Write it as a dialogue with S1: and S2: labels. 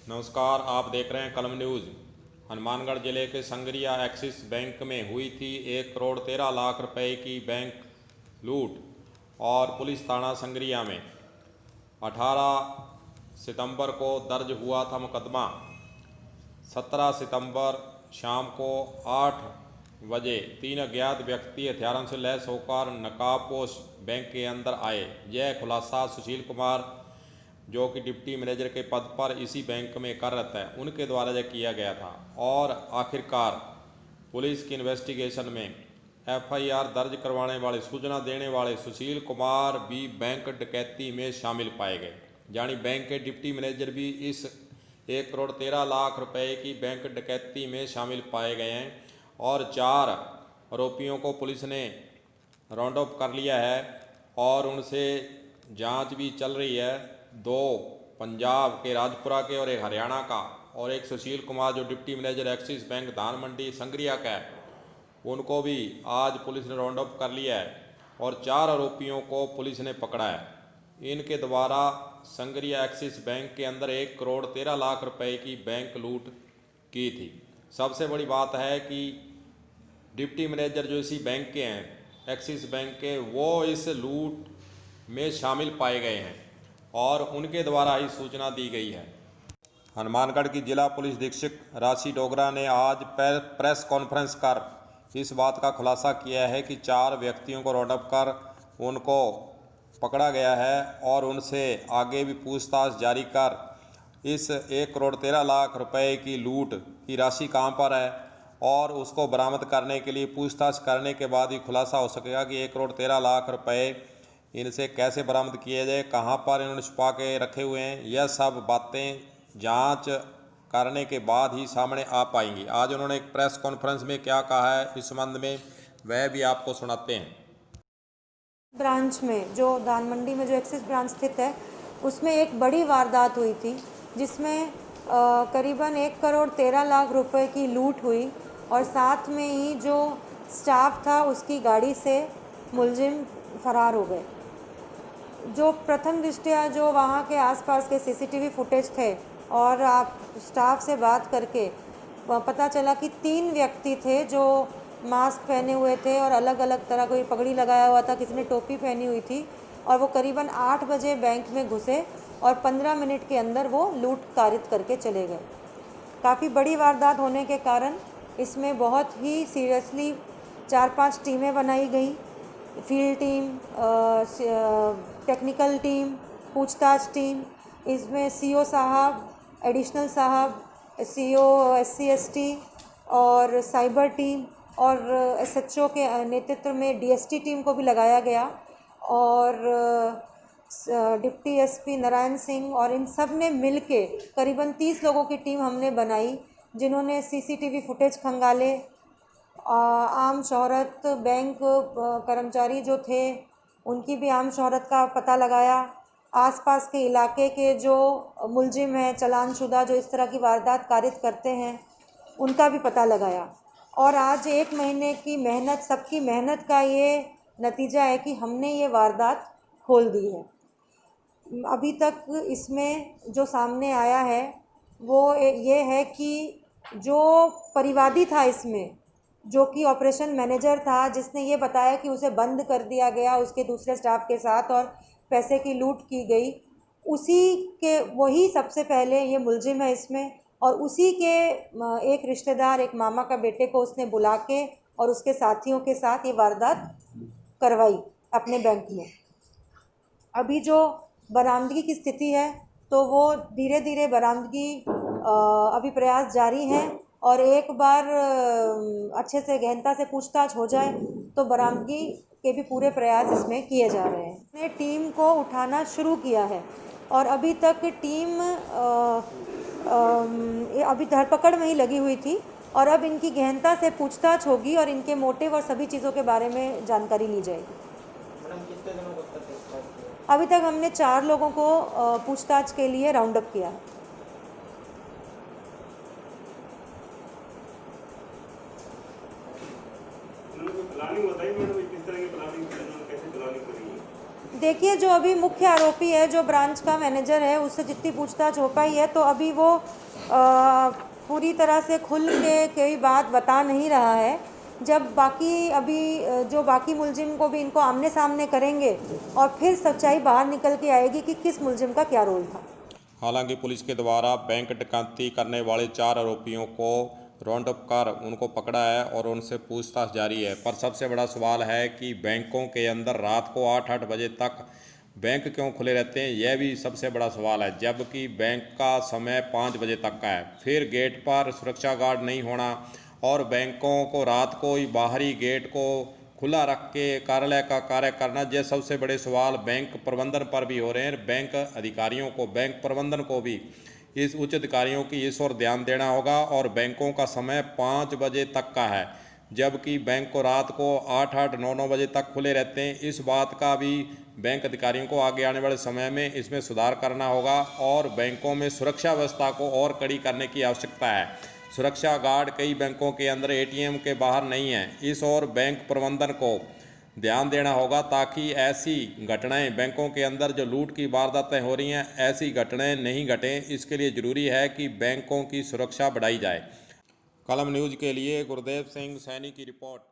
S1: नमस्कार, आप देख रहे हैं कलम न्यूज़। हनुमानगढ़ जिले के संगरिया एक्सिस बैंक में हुई थी 1,13,00,000 रुपए की बैंक लूट और पुलिस थाना संगरिया में 18 सितंबर को दर्ज हुआ था मुकदमा। 17 सितंबर शाम को 8 बजे 3 अज्ञात व्यक्ति हथियारों से लैस होकर नकाबपोश बैंक के अंदर आए। यह खुलासा सुशील कुमार, जो कि डिप्टी मैनेजर के पद पर इसी बैंक में कार्यरत है, उनके द्वारा यह किया गया था। और आखिरकार पुलिस की इन्वेस्टिगेशन में एफआईआर दर्ज करवाने वाले, सूचना देने वाले सुशील कुमार भी बैंक डकैती में शामिल पाए गए। यानी बैंक के डिप्टी मैनेजर भी इस 1,13,00,000 रुपए की बैंक डकैती में शामिल पाए गए हैं। और 4 आरोपियों को पुलिस ने राउंड अप कर लिया है और उनसे जांच भी चल रही है। 2 पंजाब के राजपुरा के और एक हरियाणा का, और एक सुशील कुमार जो डिप्टी मैनेजर एक्सिस बैंक धान मंडी संगरिया का है, उनको भी आज पुलिस ने राउंड अप कर लिया है और 4 आरोपियों को पुलिस ने पकड़ा है। इनके द्वारा संगरिया एक्सिस बैंक के अंदर 1,13,00,000 रुपए की बैंक लूट की थी। सबसे बड़ी बात है कि डिप्टी मैनेजर जो इसी बैंक के हैं, एक्सिस बैंक के, वो इस लूट में शामिल पाए गए हैं और उनके द्वारा ही सूचना दी गई है। हनुमानगढ़ की जिला पुलिस अधीक्षक राशि डोगरा ने आज प्रेस कॉन्फ्रेंस कर इस बात का खुलासा किया है कि 4 व्यक्तियों को राउंड अप कर उनको पकड़ा गया है और उनसे आगे भी पूछताछ जारी कर इस 1,13,00,000 रुपए की लूट की राशि कहाँ पर है और उसको बरामद करने के लिए पूछताछ करने के बाद ही खुलासा हो सकेगा कि 1,13,00,000 रुपए इनसे कैसे बरामद किए जाए, कहाँ पर इन्होंने छुपा के रखे हुए हैं। यह सब बातें जांच करने के बाद ही सामने आ पाएंगी। आज उन्होंने एक प्रेस कॉन्फ्रेंस में क्या कहा है इस संबंध में, वह भी आपको सुनाते हैं।
S2: ब्रांच में, जो धान मंडी में जो एक्सिस ब्रांच स्थित है, उसमें एक बड़ी वारदात हुई थी जिसमें करीबन 1,13,00,000 रुपए की लूट हुई और साथ में ही जो स्टाफ था उसकी गाड़ी से मुलजिम फरार हो गए। जो प्रथम दृष्टया जो वहाँ के आसपास के सीसीटीवी फुटेज थे और आप स्टाफ से बात करके पता चला कि 3 व्यक्ति थे जो मास्क पहने हुए थे और अलग अलग तरह, कोई पगड़ी लगाया हुआ था, किसी ने टोपी पहनी हुई थी, और वो करीबन 8 बजे बैंक में घुसे और 15 मिनट के अंदर वो लूट कारित करके चले गए। काफ़ी बड़ी वारदात होने के कारण इसमें बहुत ही सीरियसली 4-5 टीमें बनाई गई। फील्ड टीम, टेक्निकल टीम, पूछताछ टीम, इसमें सीओ साहब, एडिशनल साहब, सीओ SC/ST और साइबर टीम और SHO के नेतृत्व में DST टीम को भी लगाया गया और डिप्टी SP नारायण सिंह, और इन सब ने मिल के करीबन 30 लोगों की टीम हमने बनाई जिन्होंने CCTV फुटेज खंगाले, आम शोहरत, बैंक कर्मचारी जो थे उनकी भी आम शोहरत का पता लगाया, आसपास के इलाके के जो मुलजिम हैं, चालानशुदा, जो इस तरह की वारदात कारित करते हैं, उनका भी पता लगाया। और आज 1 महीने की मेहनत, सबकी मेहनत का ये नतीजा है कि हमने ये वारदात खोल दी है। अभी तक इसमें जो सामने आया है वो ये है कि जो परिवादी था इसमें, जो कि ऑपरेशन मैनेजर था, जिसने ये बताया कि उसे बंद कर दिया गया उसके दूसरे स्टाफ के साथ और पैसे की लूट की गई, उसी के वही सबसे पहले ये मुलजिम है इसमें। और उसी के एक रिश्तेदार, एक मामा का बेटे को उसने बुला के और उसके साथियों के साथ ये वारदात करवाई अपने बैंक में। अभी जो बरामदगी की स्थिति है तो वो धीरे धीरे बरामदगी अभी प्रयास जारी हैं और एक बार अच्छे से गहनता से पूछताछ हो जाए तो बरामदगी के भी पूरे प्रयास इसमें किए जा रहे हैं। हमने टीम को उठाना शुरू किया है और अभी तक टीम अभी धरपकड़ में ही लगी हुई थी और अब इनकी गहनता से पूछताछ होगी और इनके मोटिव और सभी चीज़ों के बारे में जानकारी ली जाएगी। अभी तक हमने 4 लोगों को पूछताछ के लिए राउंड अप किया है। देखिए, जो अभी मुख्य आरोपी है, जो ब्रांच का मैनेजर है, उससे जितनी पूछताछ हो पाई है तो अभी वो पूरी तरह से खुल के कोई बात बता नहीं रहा है। जब बाकी अभी जो बाकी मुलजिम को भी इनको आमने सामने करेंगे और फिर सच्चाई बाहर निकल के आएगी कि किस मुलजिम का क्या रोल था।
S1: हालांकि पुलिस के द्वारा बैंक डकैती करने वाले 4 आरोपियों को राउंड अप कर उनको पकड़ा है और उनसे पूछताछ जारी है। पर सबसे बड़ा सवाल है कि बैंकों के अंदर रात को 8-8 बजे तक बैंक क्यों खुले रहते हैं, यह भी सबसे बड़ा सवाल है, जबकि बैंक का समय 5 बजे तक का है। फिर गेट पर सुरक्षा गार्ड नहीं होना और बैंकों को रात को ही बाहरी गेट को खुला रख के कार्यालय का कार्य करना, ये सबसे बड़े सवाल बैंक प्रबंधन पर भी हो रहे हैं। बैंक अधिकारियों को, बैंक प्रबंधन को भी इस उच्च अधिकारियों की इस ओर ध्यान देना होगा। और बैंकों का समय 5 बजे तक का है, जबकि बैंक को रात को 8-8, 9-9 बजे तक खुले रहते हैं। इस बात का भी बैंक अधिकारियों को आगे आने वाले समय में इसमें सुधार करना होगा और बैंकों में सुरक्षा व्यवस्था को और कड़ी करने की आवश्यकता है। सुरक्षा गार्ड कई बैंकों के अंदर एटीएम के बाहर नहीं है। इस ओर बैंक प्रबंधन को ध्यान देना होगा ताकि ऐसी घटनाएं बैंकों के अंदर जो लूट की वारदातें हो रही हैं, ऐसी घटनाएं नहीं घटें। इसके लिए ज़रूरी है कि बैंकों की सुरक्षा बढ़ाई जाए। कलम न्यूज़ के लिए गुरदेव सिंह सैनी की रिपोर्ट।